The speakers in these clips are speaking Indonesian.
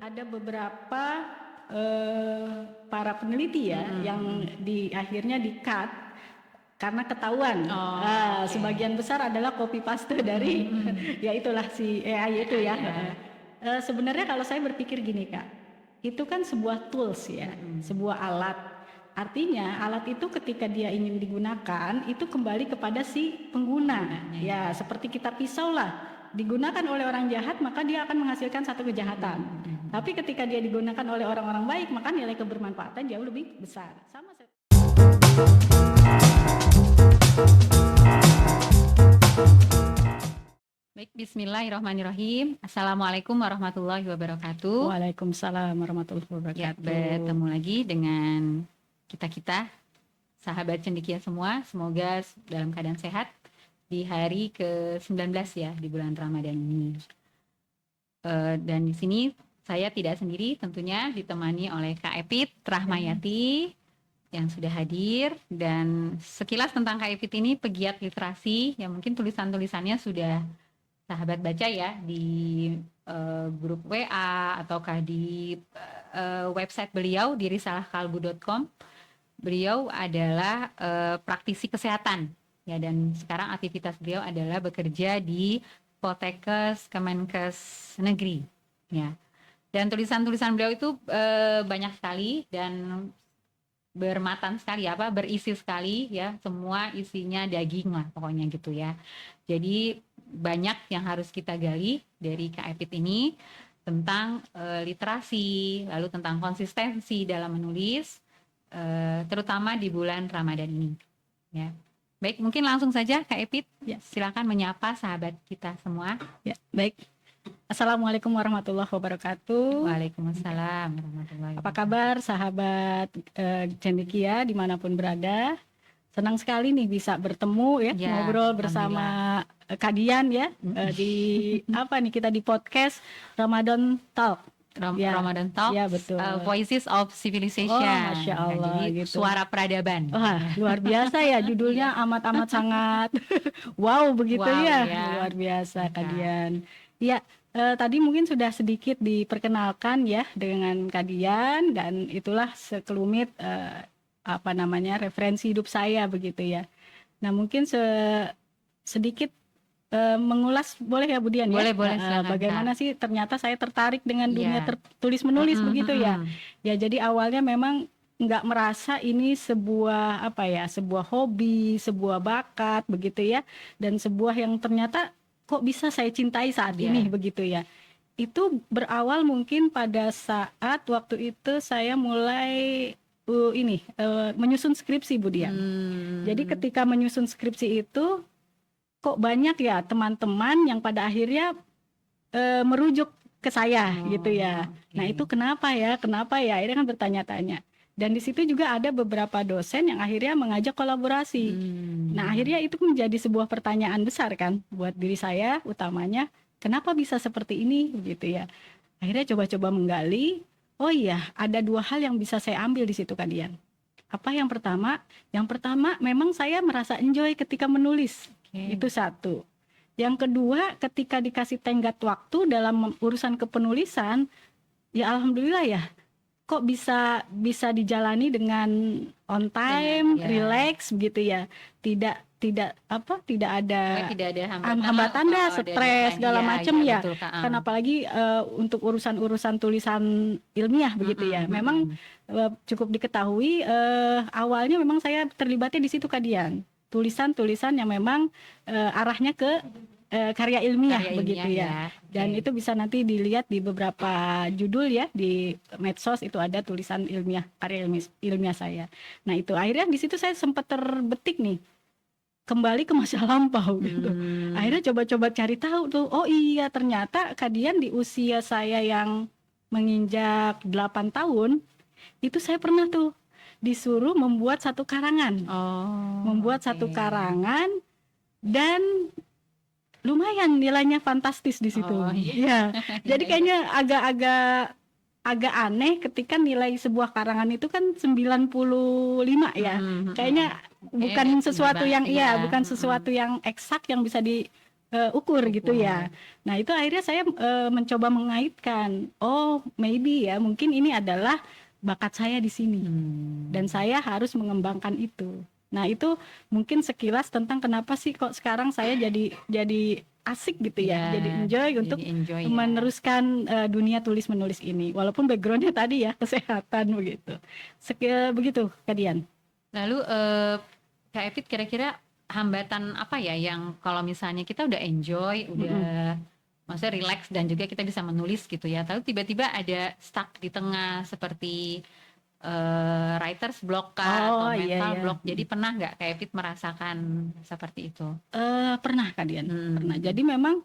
ada beberapa para peneliti ya yang akhirnya di-cut karena ketahuan. Sebagian besar adalah copy paste dari ya itulah si AI itu ya. Sebenarnya kalau saya berpikir gini Kak, itu kan sebuah tools ya, sebuah alat. Artinya alat itu ketika dia ingin digunakan itu kembali kepada si pengguna. Ya seperti kita pisau lah, digunakan oleh orang jahat maka dia akan menghasilkan satu kejahatan. Tapi ketika dia digunakan oleh orang-orang baik maka nilai kebermanfaatan jauh lebih besar. Sama Baik, bismillahirrahmanirrahim. Assalamualaikum warahmatullahi wabarakatuh. Waalaikumsalam warahmatullahi Ya, wabarakatuh. bertemu lagi dengan kita sahabat cendekia semua. Semoga dalam keadaan sehat di hari ke-19 ya di bulan Ramadan ini. Dan di sini saya tidak sendiri, tentunya ditemani oleh Kak Epit Rahmayati yang sudah hadir. Dan sekilas tentang Kak Epit ini pegiat literasi yang mungkin tulisan-tulisannya sudah sahabat baca ya di grup WA ataukah di website beliau di risalahkalbu.com. Beliau adalah praktisi kesehatan ya, dan sekarang aktivitas beliau adalah bekerja di Poltekkes Kemenkes Negeri ya. Dan tulisan-tulisan beliau itu banyak sekali dan bermatan sekali, berisi sekali ya, semua isinya daging lah pokoknya gitu ya. Jadi banyak yang harus kita gali dari Kak Epit ini tentang literasi, lalu tentang konsistensi dalam menulis, terutama di bulan Ramadan ini ya. Baik, mungkin langsung saja Kak Epit ya, silakan menyapa sahabat kita semua. Ya, baik. Assalamualaikum warahmatullahi wabarakatuh. Waalaikumsalam warahmatullahi wabarakatuh. Apa kabar sahabat cendekia dimanapun berada? Senang sekali nih bisa bertemu ya, ngobrol bersama Kak Dian ya, di kita di podcast Ramadan Talk. Ramadan Talk, ya, betul. Voices of Civilization. Masya Allah, jadi gitu. Suara peradaban. Luar biasa ya judulnya, amat-amat sangat wow begitu ya. Luar biasa Kak Dian. Ya, tadi mungkin sudah sedikit diperkenalkan ya dengan Kak Dian, dan itulah sekelumit referensi hidup saya begitu ya. Nah mungkin sedikit mengulas boleh ya Bu Dian ya? Boleh. Bagaimana sih ternyata saya tertarik dengan dunia tulis menulis begitu ya? Ya jadi awalnya memang nggak merasa ini sebuah sebuah hobi, sebuah bakat begitu ya, dan sebuah yang ternyata kok bisa saya cintai saat ini begitu ya. Itu berawal mungkin pada saat waktu itu saya mulai menyusun skripsi Bu Dian. Jadi ketika menyusun skripsi itu kok banyak ya teman-teman yang pada akhirnya merujuk ke saya gitu ya. Nah itu kenapa ya akhirnya kan bertanya-tanya. Dan di situ juga ada beberapa dosen yang akhirnya mengajak kolaborasi. Nah akhirnya itu menjadi sebuah pertanyaan besar kan buat diri saya utamanya, kenapa bisa seperti ini begitu ya. Akhirnya coba-coba menggali. Oh iya, ada dua hal yang bisa saya ambil di situ Kak Dian. Apa yang pertama? Yang pertama memang saya merasa enjoy ketika menulis. Itu satu. Yang kedua, ketika dikasih tenggat waktu dalam urusan kepenulisan, ya alhamdulillah ya, kok bisa dijalani dengan on time, relax begitu ya. Tidak ada hambatan dah, stres segala macam ya. Kan apalagi untuk urusan tulisan ilmiah begitu ya. Memang cukup diketahui awalnya memang saya terlibatnya di situ Kak Dian. Tulisan-tulisan yang memang arahnya ke karya ilmiah begitu ya. Dan itu bisa nanti dilihat di beberapa judul ya di medsos, itu ada tulisan ilmiah, karya ilmiah saya. Nah itu akhirnya di situ saya sempat terbetik nih, kembali ke masa lampau gitu. Akhirnya coba-coba cari tahu tuh, oh iya ternyata Kak Dian di usia saya yang menginjak 8 tahun itu saya pernah tuh disuruh membuat satu karangan. Satu karangan, dan lumayan nilainya fantastis di situ. Ya. Jadi kayaknya agak aneh ketika nilai sebuah karangan itu kan 95 ya. Kayaknya bukan sesuatu yang bukan sesuatu yang eksak yang bisa ukur gitu Ukur. ya. Nah itu akhirnya saya mencoba mengaitkan, oh maybe ya mungkin ini adalah bakat saya di sini dan saya harus mengembangkan itu. Nah itu mungkin sekilas tentang kenapa sih kok sekarang saya jadi asik gitu ya, jadi enjoy untuk enjoy ya. meneruskan dunia tulis menulis ini. Walaupun backgroundnya tadi ya kesehatan begitu. Begitu Kak Dian. Lalu Kak Epit kira-kira hambatan apa ya yang kalau misalnya kita udah enjoy, udah maksudnya relax dan juga kita bisa menulis gitu ya, lalu tiba-tiba ada stuck di tengah seperti writer's block atau mental block. Jadi pernah nggak Kak Epit merasakan seperti itu? Pernah Kak Dian, pernah. Jadi memang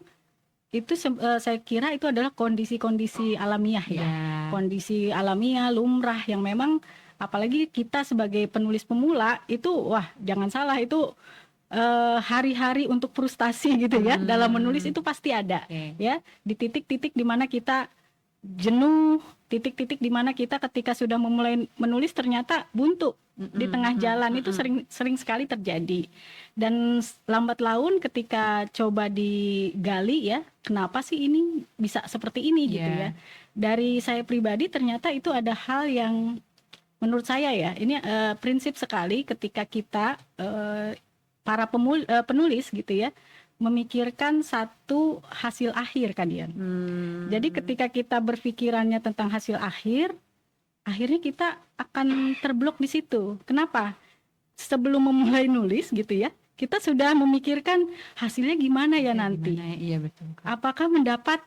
itu saya kira itu adalah kondisi-kondisi alamiah ya. Kondisi alamiah lumrah yang memang apalagi kita sebagai penulis pemula itu wah jangan salah itu hari-hari untuk frustasi gitu ya dalam menulis itu pasti ada ya, di titik-titik di mana kita jenuh, titik-titik di mana kita ketika sudah memulai menulis ternyata buntu di tengah jalan. Itu sering sekali terjadi. Dan lambat laun ketika coba digali ya, kenapa sih ini bisa seperti ini gitu ya. Dari saya pribadi ternyata itu ada hal yang menurut saya ya, ini prinsip sekali ketika kita para penulis gitu ya, memikirkan satu hasil akhir kan Dian. Jadi ketika kita berpikirannya tentang hasil akhir, akhirnya kita akan terblok di situ. Kenapa? Sebelum memulai nulis gitu ya, kita sudah memikirkan hasilnya gimana ya nanti. Iya betul. Apakah mendapat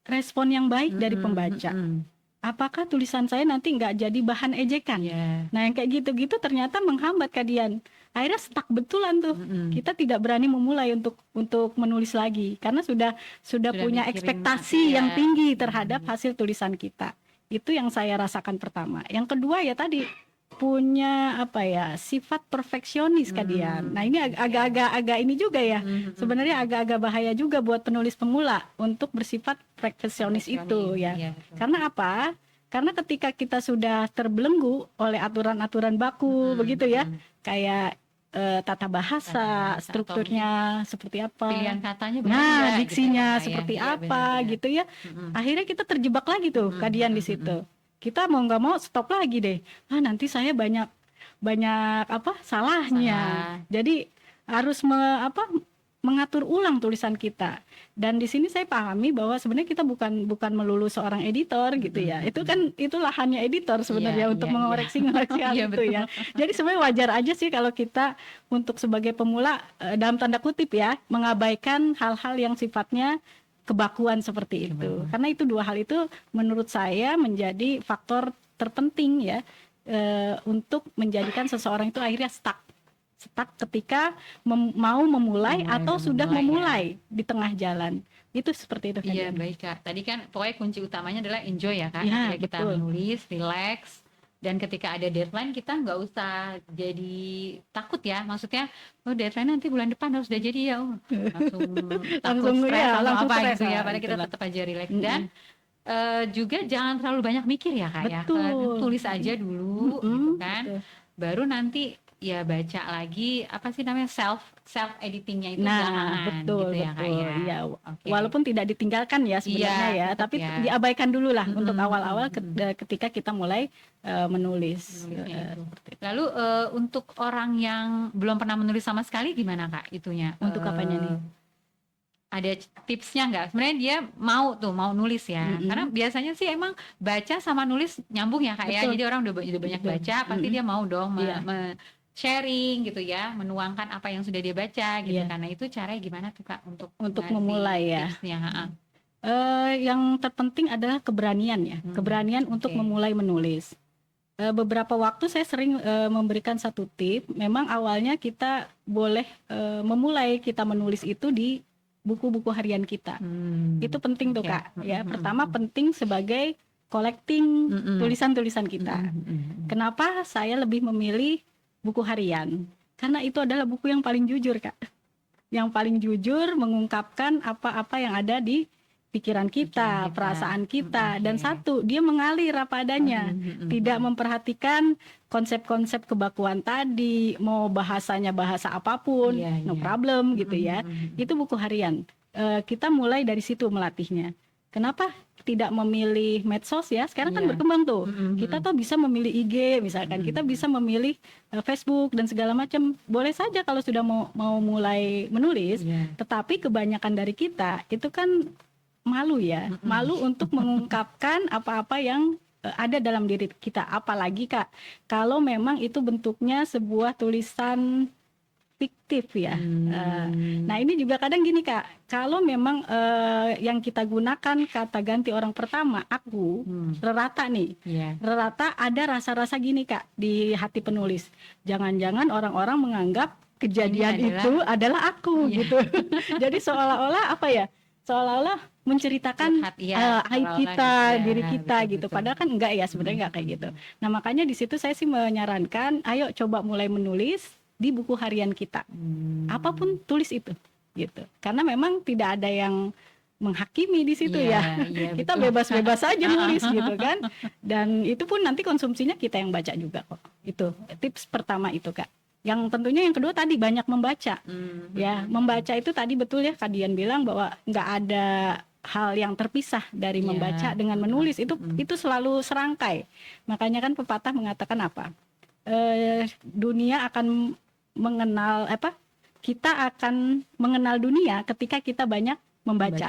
respon yang baik dari pembaca? Apakah tulisan saya nanti nggak jadi bahan ejekan? Nah yang kayak gitu-gitu ternyata menghambat Kak Dian. Akhirnya stuck betulan tuh. Kita tidak berani memulai untuk menulis lagi karena sudah punya ekspektasi yang tinggi terhadap hasil tulisan kita. Itu yang saya rasakan pertama. Yang kedua ya tadi punya apa ya, sifat perfeksionis Kak Dian. Nah ini agak ini juga ya. Sebenarnya agak-agak bahaya juga buat penulis pemula untuk bersifat perfeksionis itu ya. Karena apa? Karena ketika kita sudah terbelenggu oleh aturan-aturan baku begitu ya, kayak tata bahasa, strukturnya seperti apa, pilihan katanya diksinya gitu, seperti apa gitu ya. Akhirnya kita terjebak lagi tuh Kak Dian di situ. Kita mau nggak mau stop lagi deh. Nanti saya banyak apa salahnya. Jadi harus mengatur ulang tulisan kita. Dan di sini saya pahami bahwa sebenarnya kita bukan melulu seorang editor gitu ya. Itu kan itu lahannya editor sebenarnya untuk mengoreksi hal itu ya. Jadi sebenarnya wajar aja sih kalau kita untuk sebagai pemula dalam tanda kutip ya mengabaikan hal-hal yang sifatnya kebakuan seperti itu. Karena itu dua hal itu menurut saya menjadi faktor terpenting ya untuk menjadikan seseorang itu akhirnya stuck ketika mau memulai atau sudah memulai di tengah jalan. Itu seperti itu kan. Iya baik Kak. Tadi kan pokoknya kunci utamanya adalah enjoy ya Kak. Ya, ketika kita menulis, relax, dan ketika ada deadline kita nggak usah jadi takut ya. Maksudnya deadline nanti bulan depan harus udah jadi ya. Langsung stres atau apa gitu ya. Padahal kita tetap aja relax. Dan juga jangan terlalu banyak mikir ya Kak ya. Tulis aja dulu gitu kan. Baru nanti ya baca lagi apa sih namanya self editingnya itu betul gitu ya Kak ya. Iya. Walaupun tidak ditinggalkan ya sebenarnya ya, tapi diabaikan dulu lah untuk awal-awal ketika kita mulai menulis. Lalu untuk orang yang belum pernah menulis sama sekali gimana Kak itunya? Untuk apanya nih? Ada tipsnya nggak? Sebenarnya dia mau nulis ya, karena biasanya sih emang baca sama nulis nyambung ya Kak ya. Jadi orang udah banyak baca, pasti dia mau dong sharing gitu ya, menuangkan apa yang sudah dia baca gitu. Karena itu caranya gimana tuh Kak untuk memulai ya? Tipsnya, yang terpenting adalah keberanian ya, keberanian untuk memulai menulis. Beberapa waktu saya sering memberikan satu tip. Memang awalnya kita boleh memulai kita menulis itu di buku-buku harian kita. Itu penting tuh Kak. Ya, pertama penting sebagai collecting tulisan-tulisan kita. Kenapa saya lebih memilih buku harian? Karena itu adalah buku yang paling jujur Kak. Yang paling jujur mengungkapkan apa-apa yang ada di pikiran kita, Pikiran kita. perasaan kita, dan Oke. satu dia mengalir apa adanya, tidak memperhatikan konsep-konsep kebakuan tadi, mau bahasanya bahasa apapun, Iya, no iya. problem gitu ya. Itu buku harian. Kita mulai dari situ melatihnya. Kenapa tidak memilih medsos ya? Sekarang kan Iya. berkembang tuh. Kita tuh bisa memilih IG misalkan, kita bisa memilih Facebook dan segala macam. Boleh saja kalau sudah mau mulai menulis, Iya. tetapi kebanyakan dari kita itu kan malu ya, malu untuk mengungkapkan apa-apa yang ada dalam diri kita. Apalagi Kak, kalau memang itu bentuknya sebuah tulisan fiktif ya. Nah ini juga kadang gini Kak, kalau memang yang kita gunakan kata ganti orang pertama aku, rerata nih, Iya. rerata ada rasa-rasa gini Kak di hati penulis. Jangan-jangan orang-orang menganggap kejadian Ini itu adalah aku Iya. gitu. Jadi seolah-olah apa ya? Seolah-olah menceritakan Curhat, iya, aib seolah-olah kita, gitu ya, diri kita gitu. betul-betul. Padahal kan enggak ya, sebenarnya enggak kayak gitu. Nah, makanya di situ saya sih menyarankan, ayo coba mulai menulis di buku harian kita. Apapun tulis itu gitu. Karena memang tidak ada yang menghakimi di situ Iya, ya. iya, Kita betul. bebas-bebas aja nulis gitu kan. Dan itu pun nanti konsumsinya kita yang baca juga kok. Itu tips pertama itu Kak. Yang tentunya yang kedua tadi banyak membaca. Ya, membaca itu tadi betul ya Kak Dian bilang bahwa nggak ada hal yang terpisah dari Iya. membaca dengan menulis. Itu selalu serangkai. Makanya kan pepatah mengatakan apa? Dunia akan mengenal kita akan mengenal dunia ketika kita banyak membaca.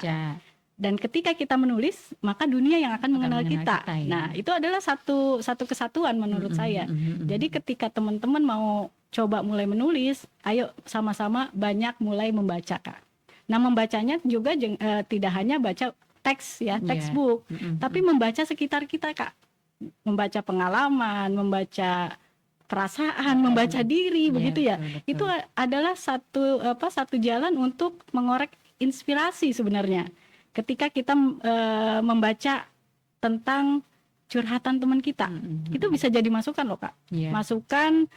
Dan ketika kita menulis, maka dunia yang akan mengenal kita. Ya. Nah, itu adalah satu kesatuan menurut saya. Jadi ketika teman-teman mau coba mulai menulis, ayo sama-sama banyak mulai membaca Kak. Nah, membacanya juga tidak hanya baca teks ya, textbook, tapi membaca sekitar kita Kak. Membaca pengalaman, membaca perasaan, membaca diri, begitu ya. Betul. Itu adalah satu jalan untuk mengorek inspirasi sebenarnya. Ketika kita membaca tentang curhatan teman kita, itu bisa jadi masukan loh Kak. Masukan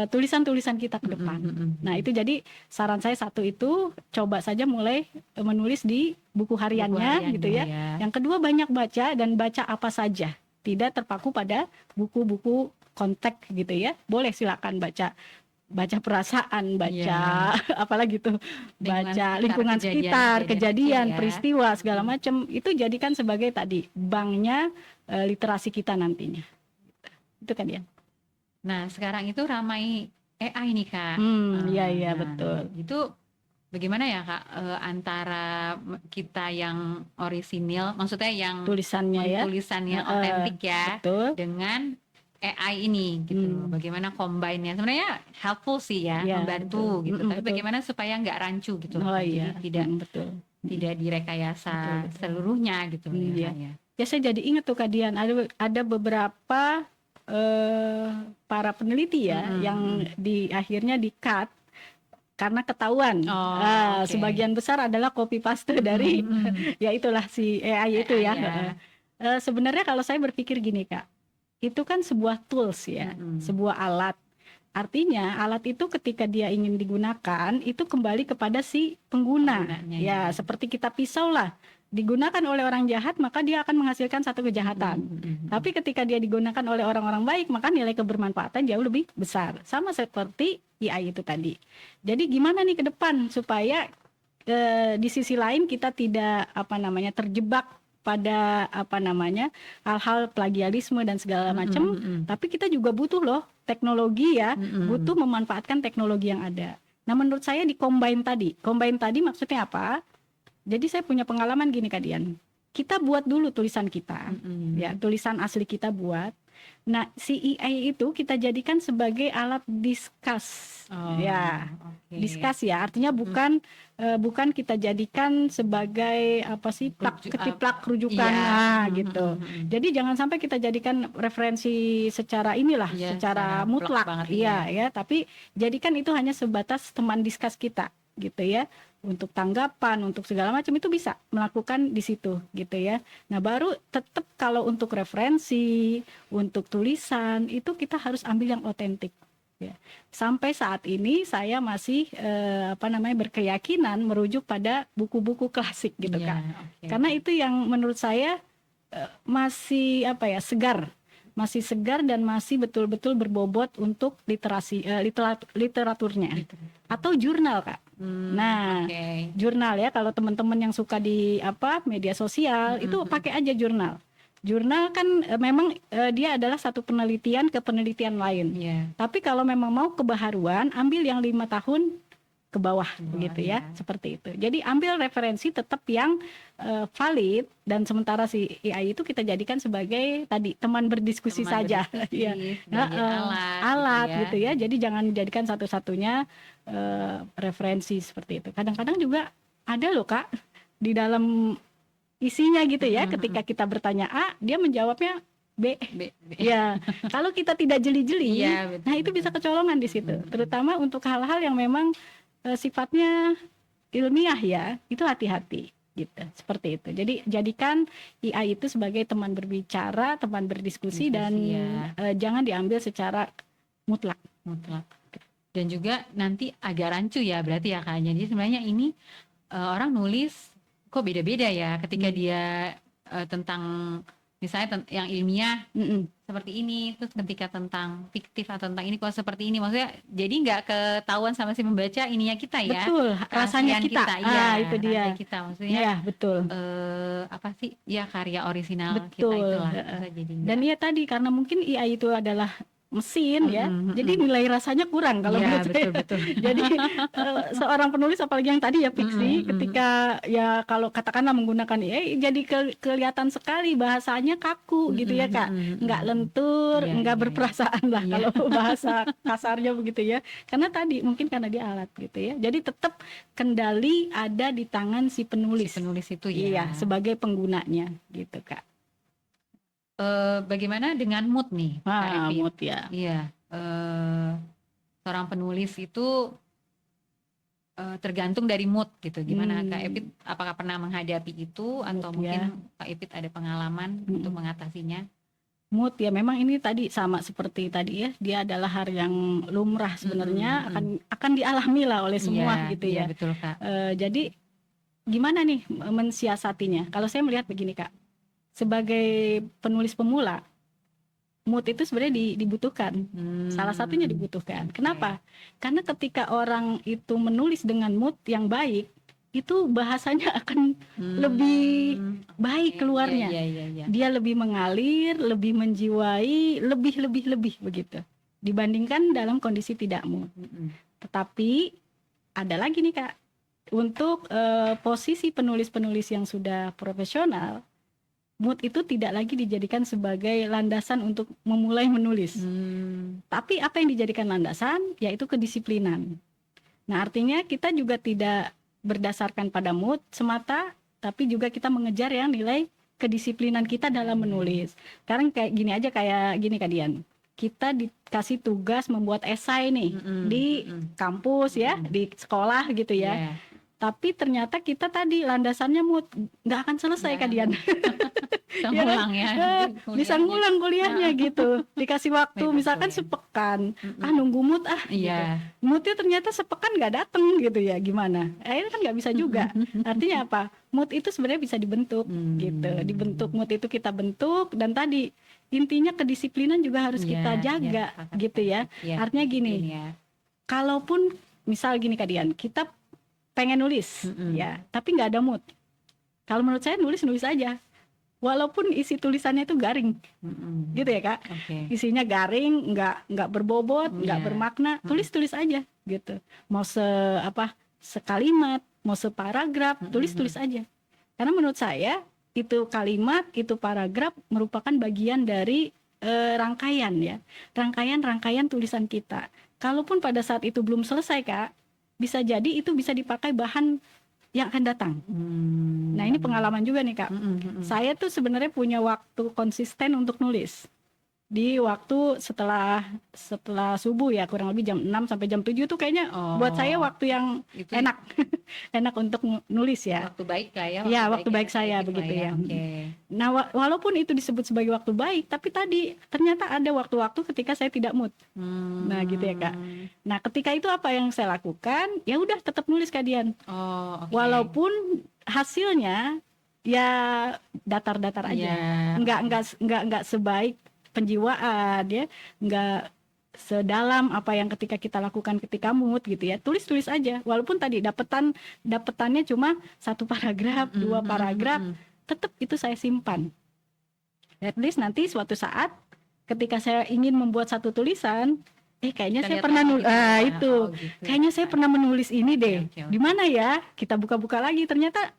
tulisan-tulisan kita ke depan. Nah itu jadi saran saya satu itu, coba saja mulai menulis di buku hariannya gitu ya. Yang kedua banyak baca dan baca apa saja, tidak terpaku pada buku-buku konteks gitu ya. Boleh silakan baca perasaan, baca apalagi tuh, baca lingkungan sekitar, kejadian, peristiwa segala macam. Itu jadikan sebagai tadi banknya literasi kita nantinya. Itu kan ya. Nah, sekarang itu ramai AI nih Kak. Iya betul. Itu bagaimana ya Kak, antara kita yang orisinil, maksudnya yang tulisannya otentik ya, betul, dengan AI ini gitu. Bagaimana combine-nya? Sebenarnya helpful sih ya, membantu betul. gitu. Tapi bagaimana supaya nggak rancu gitu. Jadi tidak direkayasa seluruhnya gitu ya. Ya saya jadi ingat tuh Kak Dian, ada beberapa para peneliti ya yang di akhirnya di-cut karena ketahuan. Sebagian besar adalah copy paste dari ya itulah si AI itu ya. Sebenarnya kalau saya berpikir gini Kak, itu kan sebuah tools ya, sebuah alat. Artinya alat itu ketika dia ingin digunakan itu kembali kepada si pengguna. Ya seperti kita pisau lah, digunakan oleh orang jahat maka dia akan menghasilkan satu kejahatan. Tapi ketika dia digunakan oleh orang-orang baik maka nilai kebermanfaatan jauh lebih besar. Sama seperti AI itu tadi. Jadi gimana nih ke depan supaya di sisi lain kita tidak terjebak pada hal-hal plagiarisme dan segala macam, tapi kita juga butuh loh teknologi ya, butuh memanfaatkan teknologi yang ada. Nah menurut saya di combine tadi maksudnya apa? Jadi saya punya pengalaman gini Kak Dian, kita buat dulu tulisan kita, ya tulisan asli kita buat. Nah si AI itu kita jadikan sebagai alat discuss, discuss ya, artinya bukan kita jadikan sebagai ketiplak rujukan gitu. Jadi jangan sampai kita jadikan referensi secara secara mutlak tapi jadikan itu hanya sebatas teman discuss kita gitu ya. Untuk tanggapan, untuk segala macam itu bisa melakukan di situ gitu ya. Nah baru tetap kalau untuk referensi, untuk tulisan itu kita harus ambil yang otentik. Ya. Sampai saat ini saya masih berkeyakinan merujuk pada buku-buku klasik gitu Iya, Kak. oke. Karena itu yang menurut saya masih segar, masih segar dan masih betul-betul berbobot untuk literaturnya. Atau jurnal Kak. Nah, Oke. jurnal ya, kalau teman-teman yang suka di media sosial itu pakai aja jurnal. Jurnal kan memang dia adalah satu penelitian ke penelitian lain. Iya. Tapi kalau memang mau kebaharuan, ambil yang 5 tahun ke bawah begitu ya, ya. seperti itu. Jadi ambil referensi tetap yang valid, dan sementara si AI itu kita jadikan sebagai tadi teman berdiskusi saja, ya, sebagai alat gitu ya. Jadi jangan dijadikan satu-satunya referensi seperti itu. Kadang-kadang juga ada loh Kak di dalam isinya gitu ya, ketika kita bertanya A, dia menjawabnya B. Ya, kalau kita tidak jeli-jeli, nah itu bisa kecolongan di situ. Terutama untuk hal-hal yang memang sifatnya ilmiah ya, itu hati-hati gitu, seperti itu. Jadi jadikan AI itu sebagai teman berbicara, teman berdiskusi, dan jangan diambil secara mutlak. Dan juga nanti agak rancu ya berarti ya Kak. Jadi sebenarnya ini orang nulis kok beda-beda ya ketika dia tentang misalnya yang ilmiah seperti ini, terus ketika tentang fiktif atau tentang ini kok seperti ini, maksudnya jadi nggak ketahuan sama si pembaca ininya kita ya. Betul, rasanya kita. Itu dia. Kita maksudnya. Ya, betul. Apa sih? Ya karya original betul. kita itulah. Jadi dan ya tadi karena mungkin AI itu adalah mesin ya, jadi nilai rasanya kurang kalau menurut saya. Betul. Jadi seorang penulis apalagi yang tadi ya fiksi, ketika ya kalau katakanlah menggunakan AI, jadi kelihatan sekali bahasanya kaku gitu ya Kak, nggak lentur, nggak berperasaan lah kalau bahasa kasarnya begitu ya. Karena tadi mungkin karena dia alat gitu ya. Jadi tetap kendali ada di tangan si penulis. Si penulis itu ya. Iya, sebagai penggunanya gitu Kak. Bagaimana dengan mood nih? Mood ya. Iya. Seorang penulis itu tergantung dari mood gitu. Gimana Kak Epit? Apakah pernah menghadapi itu atau mungkin Kak Epit ada pengalaman untuk mengatasinya? Mood ya, memang ini tadi sama seperti tadi ya. Dia adalah hal yang lumrah sebenarnya, akan dialami lah oleh semua gitu ya. Betul Kak. Jadi gimana nih mensiasatinya? Kalau saya melihat begini Kak. Sebagai penulis pemula, mood itu sebenarnya dibutuhkan. Salah satunya dibutuhkan. Kenapa? Karena ketika orang itu menulis dengan mood yang baik, itu bahasanya akan lebih baik keluarnya. Dia lebih mengalir, lebih menjiwai, lebih begitu. Dibandingkan dalam kondisi tidak mood. Tetapi ada lagi nih Kak, untuk posisi penulis-penulis yang sudah profesional, mood itu tidak lagi dijadikan sebagai landasan untuk memulai menulis. Tapi apa yang dijadikan landasan? Yaitu kedisiplinan. Nah, artinya kita juga tidak berdasarkan pada mood semata, tapi juga kita mengejar yang nilai kedisiplinan kita dalam menulis. Sekarang kayak gini aja, kayak gini Kak Dian. Kita dikasih tugas membuat esai nih di kampus ya, di sekolah gitu ya. Tapi ternyata kita tadi landasannya mood, nggak akan selesai Kak Dian. Bisa ngulang kuliahnya gitu. Dikasih waktu misalkan sepekan, nunggu mood gitu. Moodnya ternyata sepekan nggak dateng gitu ya, gimana? Akhirnya kan nggak bisa juga. Artinya apa? Mood itu sebenarnya bisa dibentuk gitu. Dibentuk, mood itu kita bentuk, dan tadi intinya kedisiplinan juga harus kita jaga gitu ya. Artinya gini, kalaupun misal gini Kak Dian, kita pengen nulis ya, tapi nggak ada mood. Kalau menurut saya nulis aja, walaupun isi tulisannya itu garing, gitu ya Kak. Isinya garing, nggak berbobot, nggak bermakna, tulis aja gitu. Mau sekalimat, mau separagraf, tulis aja. Karena menurut saya itu kalimat, itu paragraf merupakan bagian dari rangkaian ya, rangkaian tulisan kita. Kalaupun pada saat itu belum selesai Kak, bisa jadi itu bisa dipakai bahan yang akan datang. Nah, ini pengalaman juga nih Kak. Saya tuh sebenarnya punya waktu konsisten untuk nulis. di waktu setelah subuh ya, kurang lebih jam 6 sampai jam 7 tuh kayaknya buat saya waktu yang itu enak enak untuk nulis ya. waktu baik lah ya, Ya, waktu baik Kak saya Epit lah begitu ya. Oke. Nah, walaupun itu disebut sebagai waktu baik, tapi tadi ternyata ada waktu-waktu ketika saya tidak mood. Nah, gitu ya, Kak. Nah, ketika itu apa yang saya lakukan? Ya udah tetap nulis Kak Dian. Oke. Walaupun hasilnya ya datar-datar aja. Ya. Enggak sebaik penjiwaan ya, enggak sedalam apa yang ketika kita lakukan ketika mood gitu ya. Tulis aja. Walaupun tadi dapetannya cuma 1 paragraf, 2 paragraf, tetap itu saya simpan. At least nanti suatu saat ketika saya ingin membuat satu tulisan, kayaknya Kita saya lihat pernah lagi nulis gitu ya. itu. Gitu. Kayaknya saya pernah menulis ini deh. Oke. Di mana ya? Kita buka-buka lagi, ternyata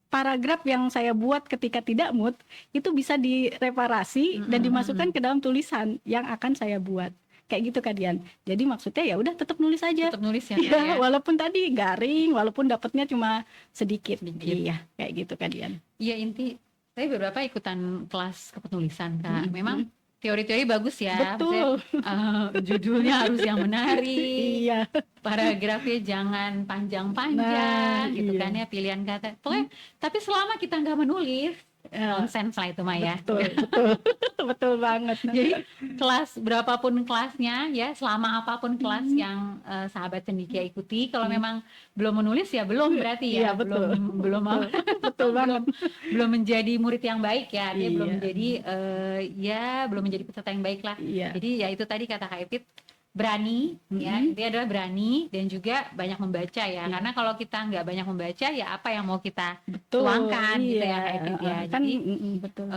paragraf yang saya buat ketika tidak mood itu bisa direparasi dan dimasukkan ke dalam tulisan yang akan saya buat. Kayak gitu Kak Dian. Jadi maksudnya ya udah tetap nulis aja. Tetap nulis ya, ya, walaupun tadi garing, walaupun dapatnya cuma sedikit. Iya, kayak gitu Kak Dian. Iya, saya beberapa ikutan kelas kepenulisan Kak. Memang teori-teori bagus ya. Betul. Judulnya harus yang menarik. Iya. Paragrafnya jangan panjang-panjang gitu iya. kan ya, pilihan kata. Pokoknya tapi selama kita nggak menulis, nonsens lah itu mah ya. Betul banget. Jadi kelas berapapun kelasnya ya, selama apapun kelas yang sahabat cendekia ikuti, kalau memang belum menulis ya belum, berarti ya, Iya, betul. belum betul banget. belum menjadi murid yang baik ya, dia Iya. belum menjadi belum menjadi peserta yang baik lah. Iya. Jadi ya itu tadi kata Kak Epit, berani ya, dia adalah berani dan juga banyak membaca ya, karena kalau kita nggak banyak membaca ya apa yang mau kita tuangkan gitu ya Kak Epit ya. Kan, jadi betul.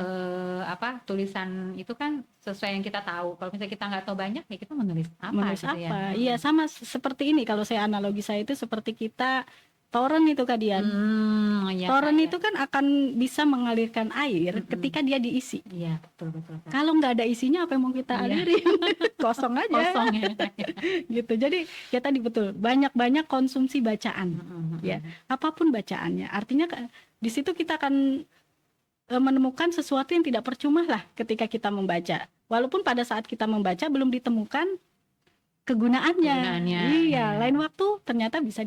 Tulisan itu kan sesuai yang kita tahu. Kalau misalnya kita nggak tahu banyak ya kita menulis apa gitu ya. Iya, sama seperti ini, kalau saya analogi saya itu seperti kita toren itu Kak Dian. Ya, toren itu kan akan bisa mengalirkan air ketika dia diisi. Iya, betul. Kalau nggak ada isinya apa yang mau kita alirin? Kosong aja. Kosong ya. Gitu. Jadi ya tadi betul, banyak konsumsi bacaan. Ya, apapun bacaannya. Artinya di situ kita akan menemukan sesuatu yang tidak percuma lah ketika kita membaca. Walaupun pada saat kita membaca belum ditemukan kegunaannya. Iya, lain waktu ternyata bisa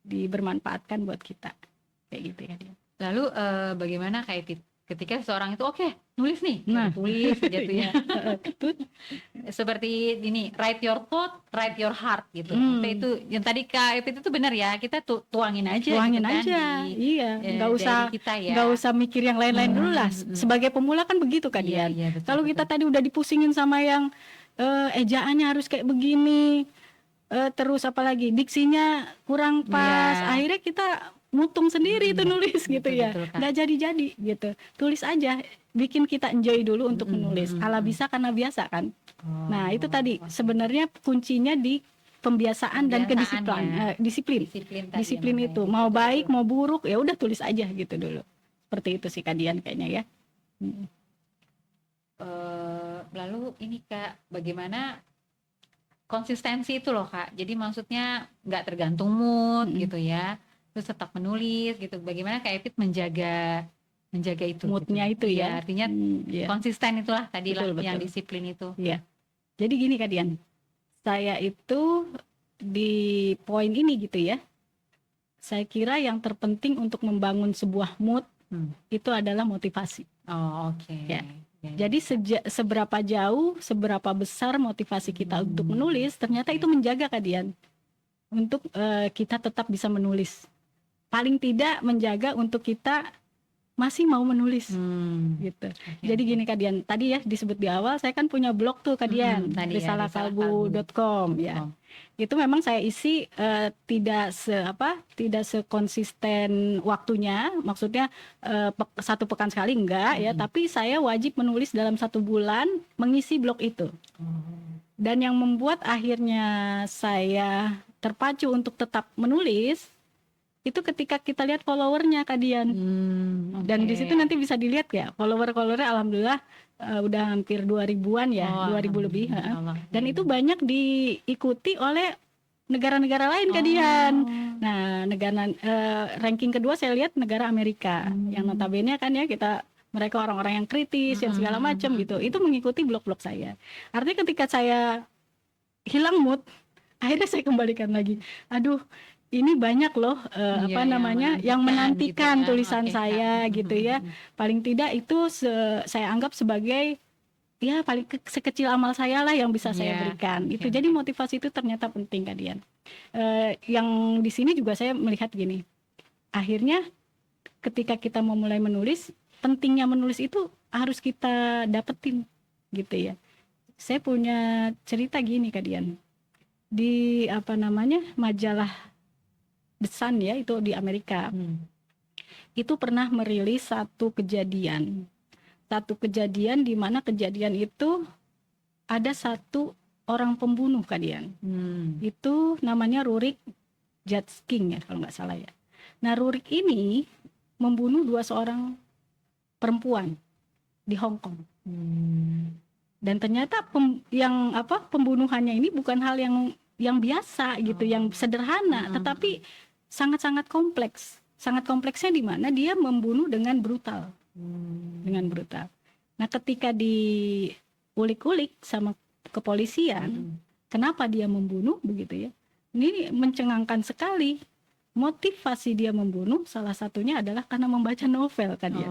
dibermanfaatkan buat kita. Kayak gitu ya. Lalu bagaimana kayak ketika seseorang itu nulis nih, tulis aja tuh ya. Seperti ini, write your thought, write your heart gitu. Itu yang tadi Kak Epit itu benar ya, kita tuangin aja. Tuangin gitu aja, iya. Nggak usah mikir yang lain-lain dulu lah. Sebagai pemula kan begitu Kak Dian. Kalau kita tadi udah dipusingin sama yang ejaannya harus kayak begini, terus apalagi diksinya kurang pas, akhirnya kita mutung sendiri itu nulis gitu ya, nggak jadi gitu. Tulis aja, bikin kita enjoy dulu untuk menulis. Ala bisa karena biasa kan. Nah itu tadi sebenarnya kuncinya di pembiasaan dan disiplin itu. Mau baik mau buruk ya udah tulis aja gitu dulu. Seperti itu sih Kak Dian kayaknya ya. Lalu ini Kak, bagaimana konsistensi itu loh Kak. Jadi maksudnya nggak tergantung mood gitu ya. Terus tetap menulis gitu. Bagaimana Kak Epit menjaga itu moodnya gitu. itu ya. Artinya konsisten itulah tadi lah yang disiplin itu. Iya. Jadi gini Kak Dian, saya itu di poin ini gitu ya. Saya kira yang terpenting untuk membangun sebuah mood itu adalah motivasi. Oke. Ya. Jadi seberapa jauh, seberapa besar motivasi kita untuk menulis, ternyata itu menjaga Kak Dian untuk kita tetap bisa menulis. Paling tidak menjaga untuk kita masih mau menulis gitu. Jadi gini Kak Dian, tadi ya disebut di awal saya kan punya blog tuh Kak Dian, risalakalbu.com ya. Itu memang saya isi tidak sekonsisten waktunya, maksudnya satu pekan sekali enggak ya, tapi saya wajib menulis dalam 1 bulan mengisi blog itu. Dan yang membuat akhirnya saya terpacu untuk tetap menulis itu ketika kita lihat followernya Kak Dian. Dan di situ nanti bisa dilihat ya, followernya alhamdulillah udah hampir 2000-an ya, 2000 lebih. Dan itu banyak diikuti oleh negara-negara lain Kak Dian. Nah, ranking kedua saya lihat negara Amerika, yang notabene kan ya kita mereka orang-orang yang kritis, yang segala macam gitu. Itu mengikuti blog-blog saya. Artinya ketika saya hilang mood, akhirnya saya kembalikan lagi. Aduh, ini banyak loh Iya, yang menantikan gitu ya. tulisan Oke, Kak. saya gitu ya. Paling tidak itu saya anggap sebagai ya paling sekecil amal saya lah yang bisa saya Iya, berikan. oke, Itu jadi motivasi itu ternyata penting, Kak Dian. Yang di sini juga saya melihat gini. Akhirnya ketika kita mau mulai menulis, pentingnya menulis itu harus kita dapetin gitu ya. Saya punya cerita gini, Kak Dian. Di majalah The Sun ya, itu di Amerika. Itu pernah merilis satu kejadian di mana kejadian itu ada satu orang pembunuh, Kak Dian. Itu namanya Rurik Judge-King ya kalau nggak salah ya. Nah, Rurik ini membunuh 2 seorang perempuan di Hong Kong. Dan ternyata pembunuhannya ini bukan hal yang biasa gitu, yang sederhana, tetapi sangat-sangat kompleks. Sangat kompleksnya di mana dia membunuh dengan brutal. Nah, ketika diulik-ulik sama kepolisian, kenapa dia membunuh begitu ya? Ini mencengangkan sekali. Motivasi dia membunuh salah satunya adalah karena membaca novel, kan ya.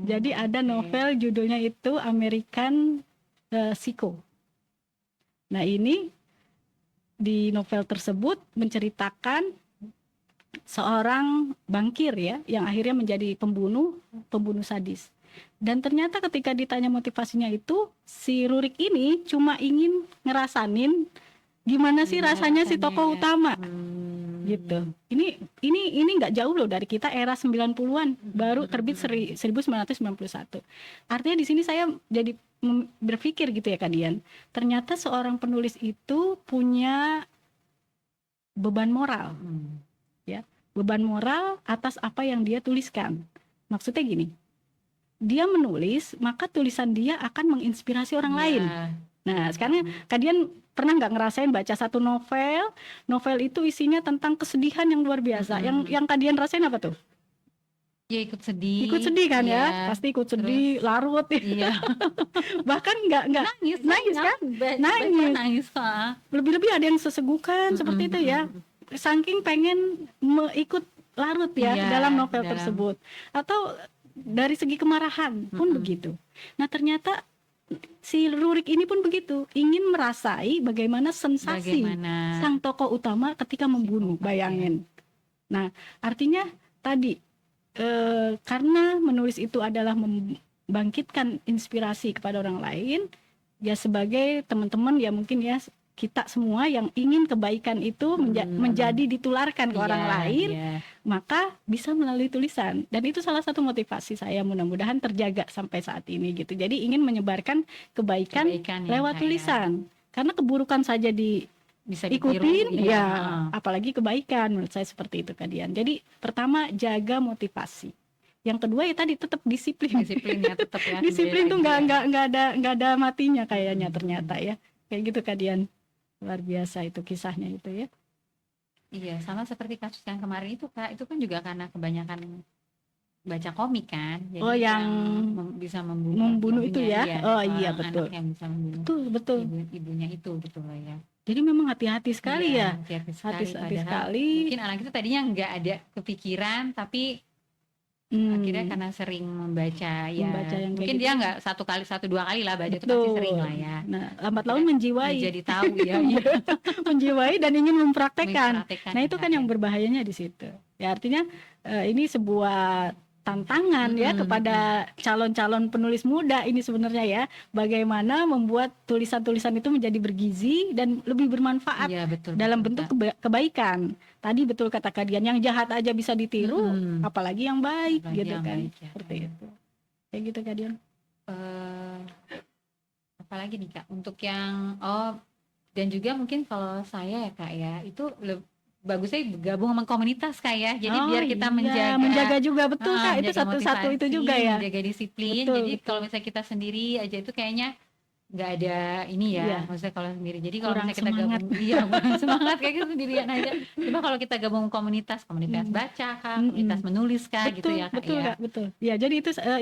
Jadi ada novel judulnya itu American Psycho. Nah, ini di novel tersebut menceritakan seorang bankir ya yang akhirnya menjadi pembunuh sadis. Dan ternyata ketika ditanya motivasinya itu, si Rurik ini cuma ingin ngerasanin gimana sih rasanya si tokoh utama. Gitu. Ini nggak jauh loh dari kita, era 90-an baru terbit 1991. Artinya di sini saya jadi berpikir gitu ya, Kak Dian. Ternyata seorang penulis itu punya beban moral. Ya, beban moral atas apa yang dia tuliskan. Maksudnya gini. Dia menulis, maka tulisan dia akan menginspirasi orang lain. Nah, sekarang Kak Dian pernah nggak ngerasain baca satu novel itu isinya tentang kesedihan yang luar biasa. Yang Kak Dian rasain apa tuh? Ya ikut sedih. Ikut sedih kan ya? Pasti ikut sedih, larut. Iya. Bahkan nggak nangis kan? Nangis. Lebih-lebih ada yang sesegukan seperti itu ya. Saking pengen ikut larut ya dalam novel tersebut. Atau dari segi kemarahan pun begitu. Nah, ternyata si Rurik ini pun begitu, ingin merasai bagaimana sensasi sang tokoh utama ketika membunuh, bayangin. Nah, artinya tadi karena menulis itu adalah membangkitkan inspirasi kepada orang lain, ya sebagai teman-teman ya mungkin ya kita semua yang ingin kebaikan itu menjadi ditularkan ke orang lain, maka bisa melalui tulisan. Dan itu salah satu motivasi saya, mudah-mudahan terjaga sampai saat ini gitu. Jadi ingin menyebarkan kebaikan lewat tulisan. Karena keburukan saja bisa ikutin, apalagi kebaikan, menurut saya seperti itu, Kak Dian. Jadi pertama, jaga motivasi. Yang kedua ya tadi tetap disiplin. Disiplinnya tetap ya. Disiplin tuh nggak ada matinya kayaknya ternyata ya. Kayak gitu, Kak Dian. Luar biasa itu kisahnya itu ya. Iya, sama seperti kasus yang kemarin itu, Kak. Itu kan juga karena kebanyakan baca komik kan. Jadi yang bisa membunuh itu ya. Iya betul. Anak yang bisa membunuh. Betul. Ibunya itu betul lah ya. Jadi memang hati-hati sekali ya. Hati-hati sekali. Mungkin anak itu tadinya nggak ada kepikiran, tapi akhirnya karena sering membaca yang mungkin dia nggak 1-2 kali lah baca, itu pasti sering lah ya. Nah, lambat laun menjiwai. Jadi tahu ya. Menjiwai dan ingin mempraktekkan. Nah, itu kan yang berbahayanya di situ. Ya artinya ini sebuah tantangan ya kepada calon-calon penulis muda ini sebenarnya ya, bagaimana membuat tulisan-tulisan itu menjadi bergizi dan lebih bermanfaat dalam bentuk kebaikan. Tadi betul kata Kak Dian, yang jahat aja bisa ditiru, apalagi yang baik gitu kan. Seperti itu. Kayak gitu, Kak Dian. Apalagi nih, Kak, untuk yang dan juga mungkin kalau saya ya, Kak ya, itu bagusnya gabung sama komunitas, Kak ya. Jadi biar kita menjaga juga, betul Kak, itu satu itu juga ya, menjaga disiplin. Jadi kalau misalnya kita sendiri aja itu kayaknya nggak ada ini Iya, ya, maksudnya kalau sendiri. Jadi kalau kurang misalnya kita semangat. gabung, iya kurang semangat kayak gitu sendirian aja. Coba kalau kita gabung komunitas Mm, baca kah, komunitas mm-mm. menulis kah gitu Betul, ya Kak betul ya. Kak, betul. Ya, jadi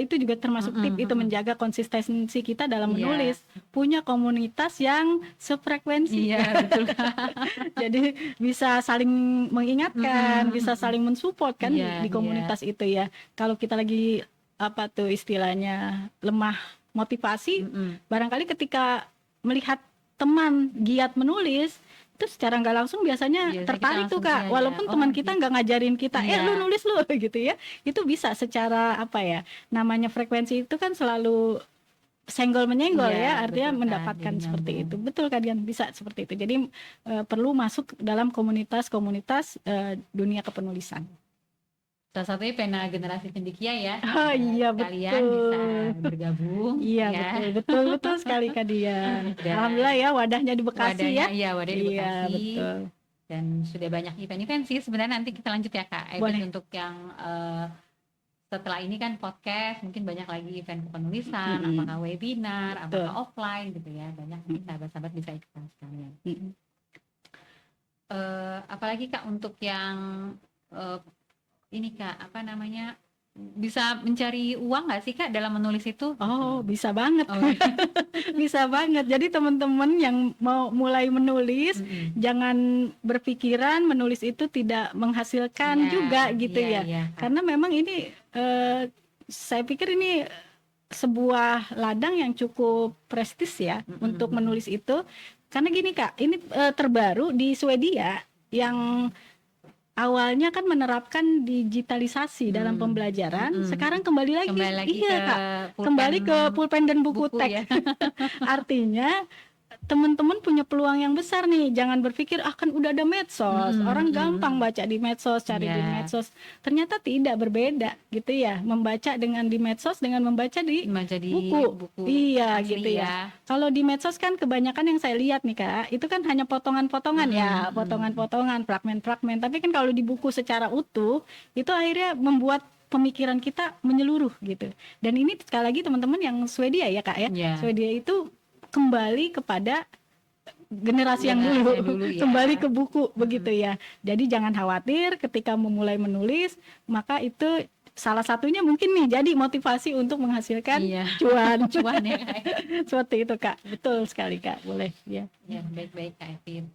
itu juga termasuk Mm-mm, tip itu mm-mm. menjaga konsistensi kita dalam Iya, menulis. Punya komunitas yang sefrekuensi. iya betul Kak. Jadi bisa saling mengingatkan, Mm-mm, bisa mm-mm. saling mensupport kan Iya, di iya. komunitas itu ya. Kalau kita lagi apa tuh istilahnya lemah motivasi, Mm-mm. barangkali ketika melihat teman giat menulis itu secara nggak langsung biasanya Biasanya kita tertarik tuh langsung Kak, iya ya, walaupun oh teman kita gitu. nggak ngajarin kita, lu Iya, nulis lu gitu ya, itu bisa secara apa ya, namanya frekuensi itu kan selalu senggol menyenggol iya ya, artinya betul Kak. Jadi mendapatkan seperti nyambung. itu. Betul kalian bisa seperti itu. Jadi perlu masuk dalam komunitas-komunitas dunia kepenulisan. Salah satunya pena generasi cendekia ya. Oh Semoga iya kalian bisa betul. bergabung Iya betul ya. betul betul sekali Kak Dian. Alhamdulillah Dan ya wadahnya di Bekasi wadahnya ya. iya wadah di Iya Bekasi. betul. Dan sudah banyak event-event sih sebenarnya. Nanti kita lanjut ya Kak Evit, Boleh. untuk yang setelah ini kan podcast, mungkin banyak lagi event penulisan, Mm-mm. apakah webinar, apakah Betul. offline gitu ya, banyak nih sahabat-sahabat bisa ikutan sekalian. Mm-mm. Apalagi Kak untuk yang eh, ini Kak, apa namanya, bisa mencari uang nggak sih Kak dalam menulis itu? Oh Gitu. bisa banget. Oh, Bisa banget. Jadi teman-teman yang mau mulai menulis, mm-mm. jangan berpikiran menulis itu tidak menghasilkan Iya, juga gitu iya, ya. iya Kak. Karena memang ini saya pikir ini sebuah ladang yang cukup prestis ya untuk Mm-mm. menulis itu. Karena gini Kak, ini terbaru di Swedia yang awalnya kan menerapkan digitalisasi dalam pembelajaran, Mm-mm. sekarang kembali lagi, Kembali lagi iya ke Kak, pulpen kembali ke pulpen dan buku buku ya. teks. Artinya teman-teman punya peluang yang besar nih, jangan berpikir kan udah ada medsos, orang gampang baca di medsos, cari di Iya, medsos. Ternyata tidak, berbeda gitu ya, membaca dengan di medsos dengan membaca di menjadi buku. buku Iya asli gitu ya. ya. Kalau di medsos kan kebanyakan yang saya lihat nih Kak, itu kan hanya potongan-potongan ya, potongan-potongan, fragmen-fragmen. Tapi kan kalau di buku secara utuh, itu akhirnya membuat pemikiran kita menyeluruh gitu. Dan ini sekali lagi teman-teman yang Swedia ya Kak ya. Iya. Swedia itu kembali kepada generasi yang dulu, ya. kembali ke buku begitu ya. Jadi jangan khawatir ketika memulai menulis, maka itu salah satunya mungkin nih jadi motivasi untuk menghasilkan Iya. cuan. Cuan ya Kak. Seperti itu Kak, betul sekali Kak, boleh ya. Ya, baik-baik Kak Evit.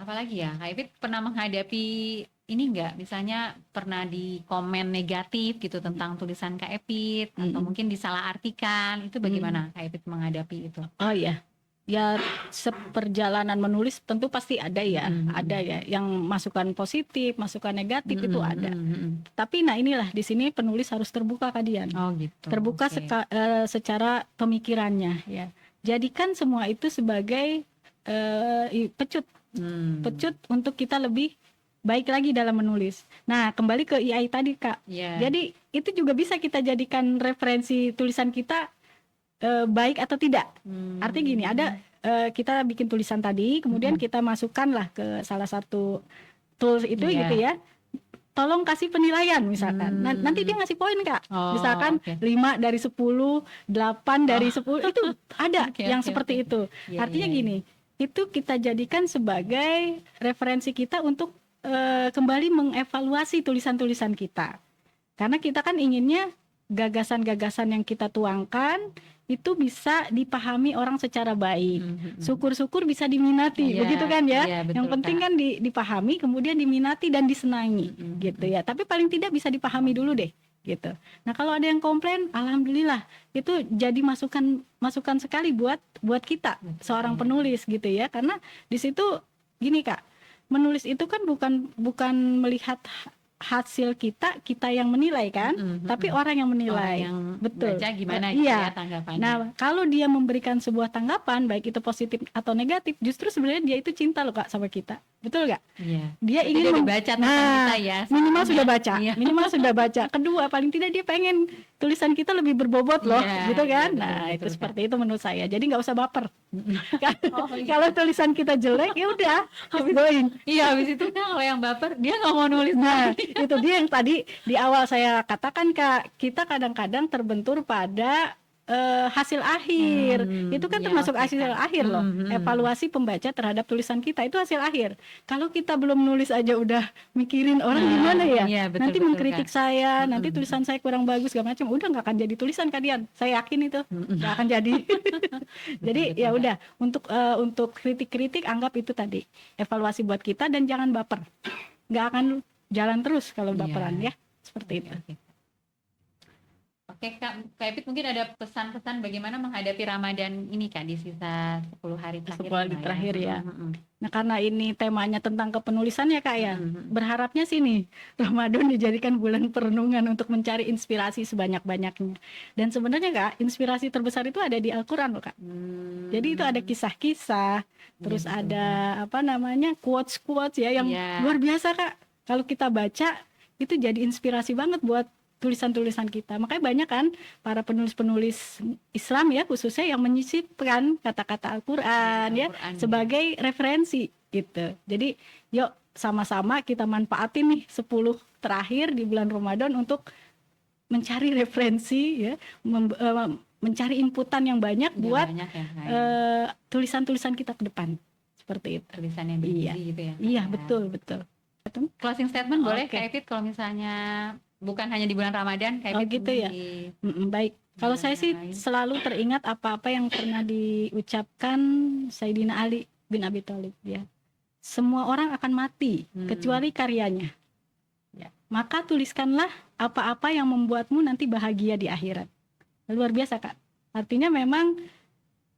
Apalagi ya, Kak Evit pernah menghadapi ini enggak, misalnya pernah di komen negatif gitu tentang tulisan Kak Evit, atau mungkin disalahartikan, itu bagaimana Kak Evit menghadapi itu? Oh iya, ya seperjalanan menulis tentu pasti ada ya, ada ya, yang masukan positif, masukan negatif itu ada. Tapi nah inilah di sini penulis harus terbuka Kak Dian. Oh gitu. Terbuka secara pemikirannya ya. Jadikan semua itu sebagai pecut untuk kita lebih baik lagi dalam menulis. Nah, kembali ke AI tadi Kak. Yeah. Jadi itu juga bisa kita jadikan referensi tulisan kita baik atau tidak. Artinya gini, ada kita bikin tulisan tadi, kemudian kita masukkanlah ke salah satu tools itu gitu ya. Tolong kasih penilaian misalkan. Nanti dia ngasih poin Kak. Misalkan 5 dari 10, 8 dari 10, itu ada yang seperti itu. Artinya gini, itu kita jadikan sebagai referensi kita untuk kembali mengevaluasi tulisan-tulisan kita. Karena kita kan inginnya gagasan-gagasan yang kita tuangkan itu bisa dipahami orang secara baik. Syukur-syukur bisa diminati, begitu kan ya. Yang penting kan dipahami, kemudian diminati dan disenangi, gitu ya. Tapi paling tidak bisa dipahami dulu deh, gitu. Nah kalau ada yang komplain, alhamdulillah itu jadi masukan sekali buat kita seorang penulis, gitu ya. Karena di situ gini Kak, menulis itu kan bukan melihat hasil kita yang menilai kan, tapi orang yang menilai. Orang yang betul. Baca gimana iya. Ya tanggapannya. Nah, kalau dia memberikan sebuah tanggapan baik itu positif atau negatif, justru sebenarnya dia itu cinta loh Kak sama kita. Betul nggak? Iya. Dia ingin baca tentang kita ya. Minimal sudah baca. Iya. Minimal sudah baca. Kedua, paling tidak dia pengen tulisan kita lebih berbobot loh, gitu kan? Iya, betul, itu seperti itu menurut saya. Jadi nggak usah baper. Kalau tulisan kita jelek, ya udah, habis going. Iya, habis itu kan kalau yang baper dia nggak mau nulis. Nah, itu dia yang tadi di awal saya katakan Kak, kita kadang-kadang terbentur pada hasil akhir. Itu kan Ya, termasuk oke, hasil Kak. akhir loh. Evaluasi pembaca terhadap tulisan kita itu hasil akhir. Kalau kita belum nulis aja udah mikirin orang gimana ya, Iya, betul, nanti betul, mengkritik Kak. saya, nanti tulisan saya kurang bagus segala macam, udah nggak akan jadi tulisan kalian. Saya yakin itu nggak akan jadi. Jadi Betul, ya Kak. udah, untuk kritik-kritik anggap itu tadi evaluasi buat kita, dan jangan baper. Nggak akan jalan terus kalau Iya. baperan ya, seperti Oke, itu. oke. Oke, Kak Epit, mungkin ada pesan-pesan bagaimana menghadapi Ramadan ini, Kak, di sisa 10 hari terakhir. 10 hari terakhir ya. Mm-mm. Nah, karena ini temanya tentang kepenulisan ya Kak ya, Mm-mm. berharapnya sih nih Ramadan dijadikan bulan perenungan untuk mencari inspirasi sebanyak-banyaknya. Dan sebenarnya Kak, inspirasi terbesar itu ada di Al-Quran loh Kak. Jadi itu ada kisah-kisah, terus betul, ada apa namanya, quotes-quotes ya yang Iya. luar biasa Kak. Kalau kita baca itu jadi inspirasi banget buat tulisan-tulisan kita. Makanya banyak kan para penulis-penulis Islam ya khususnya yang menyisipkan kata-kata Al-Quran ya Al-Quran, sebagai referensi gitu. Jadi yuk sama-sama kita manfaatin nih 10 terakhir di bulan Ramadan untuk mencari referensi ya, mencari inputan yang banyak Iya, buat banyak ya, Kak, tulisan-tulisan kita ke depan. Seperti itu. tulisan yang Iya. bergizi gitu ya, Kak, Iya, ya. betul. Closing statement boleh, Oke. Kak Epit, kalau misalnya bukan hanya di bulan Ramadan, Kak Oh, Epit, gitu ya. di Baik. Kalau bulan saya yang sih lain. selalu teringat apa-apa yang pernah diucapkan Sayyidina Ali bin Abi Thalib ya. Semua orang akan mati kecuali karyanya. Ya. Maka tuliskanlah apa-apa yang membuatmu nanti bahagia di akhirat. Luar biasa Kak. Artinya memang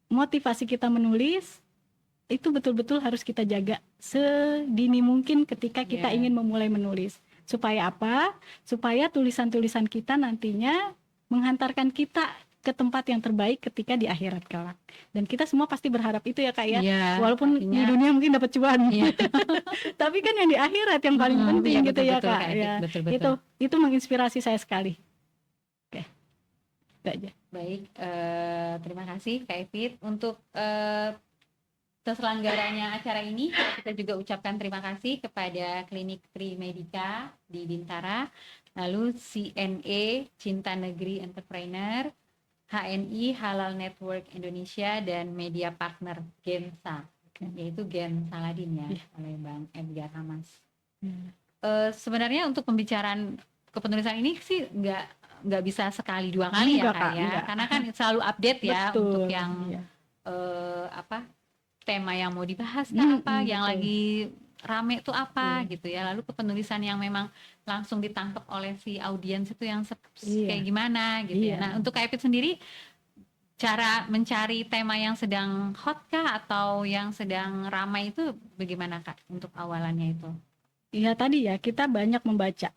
motivasi kita menulis itu betul-betul harus kita jaga sedini mungkin ketika kita Yeah. ingin memulai menulis. Supaya apa? Supaya tulisan-tulisan kita nantinya menghantarkan kita ke tempat yang terbaik ketika di akhirat kelak. Dan kita semua pasti berharap itu ya Kak ya. Iya, Walaupun di artinya- dunia mungkin dapat cuan. Iya. Tapi kan yang di akhirat yang paling penting Iya, gitu ya betul-betul, Kak. Kak Epit, Ya. betul-betul. Itu menginspirasi saya sekali. Oke. Itu aja. Baik, terima kasih Kak Epit untuk terselenggaranya acara ini. Kita juga ucapkan terima kasih kepada Klinik Trimedika di Bintara, lalu CNE Cinta Negeri Entrepreneur, HNI Halal Network Indonesia, dan media partner Gensa, yaitu Gen Saladin ya, oleh Bang Edgar Hamas. Sebenarnya untuk pembicaraan kepenulisan ini sih nggak bisa sekali dua kali ya Enggak, Kak Kak, ya, enggak. karena kan selalu update ya. Betul, Untuk yang iya. Tema yang mau dibahas kan apa, yang betul. lagi rame itu apa gitu ya, lalu kepenulisan yang memang langsung ditangkap oleh si audiens itu yang kayak gimana gitu ya. Iya. Nah, untuk Kak Epit sendiri, cara mencari tema yang sedang hot kah atau yang sedang ramai itu bagaimana Kak untuk awalannya itu? Iya tadi ya, kita banyak membaca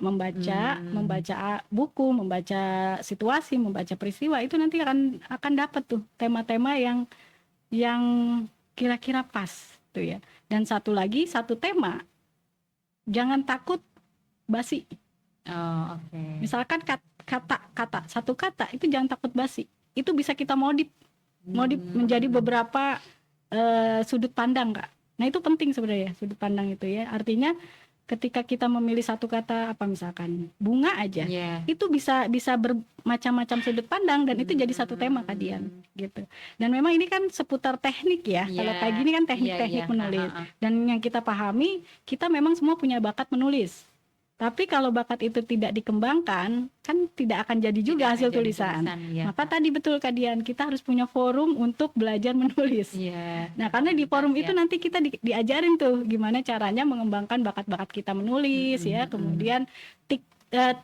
buku, membaca situasi, membaca peristiwa, itu nanti akan dapat tuh tema-tema yang kira-kira pas tuh ya. Dan satu tema, jangan takut basi. Oh, oke. Misalkan satu kata itu jangan takut basi. Itu bisa kita modif menjadi beberapa sudut pandang Kak. Nah itu penting sebenarnya sudut pandang itu ya. Artinya ketika kita memilih satu kata, apa misalkan bunga aja, itu bisa bermacam-macam sudut pandang, dan itu jadi satu tema kalian gitu. Dan memang ini kan seputar teknik ya. Kalau kayak gini kan teknik-teknik menulis. Dan yang kita pahami, kita memang semua punya bakat menulis. Tapi kalau bakat itu tidak dikembangkan, kan tidak akan jadi juga hasil tulisan. Maka tadi betul Kak Dian, kita harus punya forum untuk belajar menulis. Nah, karena di forum itu nanti kita diajarin tuh gimana caranya mengembangkan bakat-bakat kita menulis ya. Kemudian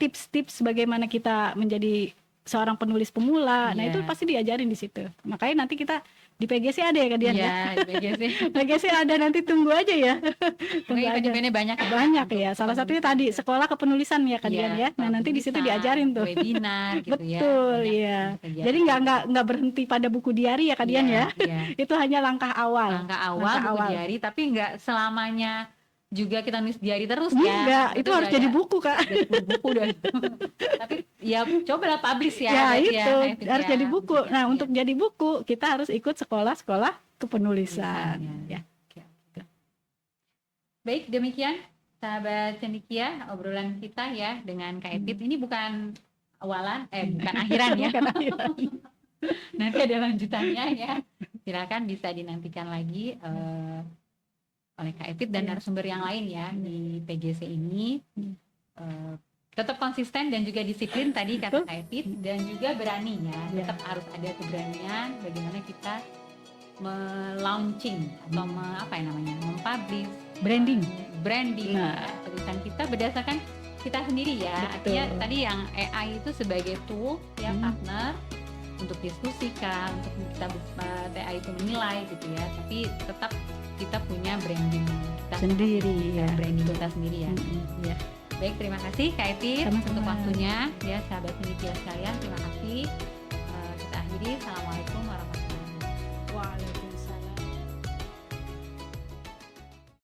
tips-tips bagaimana kita menjadi seorang penulis pemula. Nah, itu pasti diajarin di situ. Makanya nanti kita di PGC ada ya Kak Dian ya. Di PGC ada, nanti tunggu aja ya. Tunggu aja. Banyak ya. Salah satunya tadi sekolah kepenulisan ya Kak Dian ya. Nah, nanti di situ diajarin tuh. Webinar gitu Betul ya. Jadi nggak berhenti pada buku diari ya Kak Dian ya. Itu hanya langkah awal. Langkah awal buku diari, tapi nggak selamanya juga kita nulis diari terus ya. Enggak, itu harus jadi buku Kak. Buku dan tapi ya cobalah publish ya. Ya itu harus ya, jadi buku. Nah untuk jadi buku kita harus ikut sekolah-sekolah kepenulisan. Ya. Baik, demikian sahabat cendikia obrolan kita ya dengan Kak Epit. Ini bukan awalan, bukan akhiran ya. Nanti ada lanjutannya ya. Silakan bisa dinantikan lagi oleh Kak Epit dan narasumber yang lain ya di PGC ini. Tetap konsisten dan juga disiplin tadi kata Kak Epit, dan juga berani ya. Tetap harus ada keberanian bagaimana kita melaunching atau mempublish branding tulisan kita berdasarkan kita sendiri ya. Artinya tadi yang AI itu sebagai tool ya, partner untuk diskusikan, untuk kita AI itu menilai gitu ya, tapi tetap kita punya branding kita sendiri ya, branding kita sendiri ya. Ya. Baik, terima kasih Kak Epit untuk waktunya ya, sahabat cendekia sekalian, terima kasih. Kita akhiri. Assalamualaikum warahmatullahi wabarakatuh.